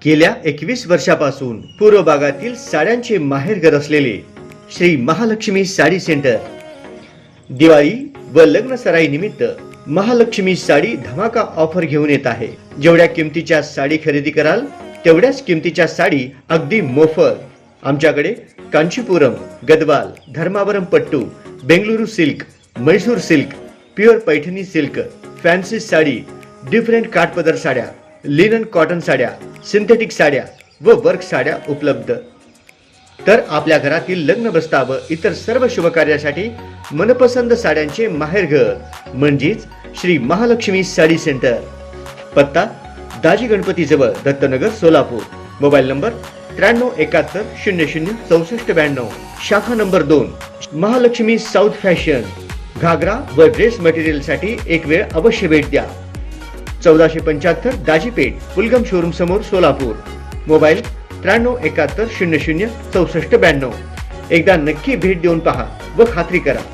गेल्या 21 वर्षापासून पूर्व भागातील साड्यांचे माहेरघर असलेले श्री महालक्ष्मी साडी सेंटर दिवाळी व लग्न सराई निमित्त महालक्ष्मी साडी धमाका ऑफर घेऊन येत आहे। जेवढ्या किमतीच्या साडी खरेदी कराल तेवढ्याच किमतीच्या साडी अगदी मोफत। आमच्याकडे Kanchipuram, Gadwal, Dharmavaram pattu, Bengaluru silk, Mysore silk, pure Paithani silk, fancy sari, different काठपदर साड्या, लिनन कॉटन साड्या, सिंथेटिक साड्या व वर्क साड्या उपलब्ध। तर आपल्या घरातील लग्न बस्ता व इतर सर्व शुभ कार्यासाठी मनपसंत साड्यांचे माहेरघर म्हणजेच श्री महालक्ष्मी साडी सेंटर। पत्ता दाजी गणपती जवळ, दत्तनगर, सोलापूर। Mobile number 9371006492। शाखा नंबर 2, महालक्ष्मी साऊथ फॅशन। घागरा व ड्रेस मटेरियल साठी एक वेळ अवश्य भेट द्या। 1475 दाजीपेठ, पुलगम शोरूम समोर, सोलापूर। मोबाईल 9371006492। एकदा नक्की भेट देऊन पहा व खात्री करा।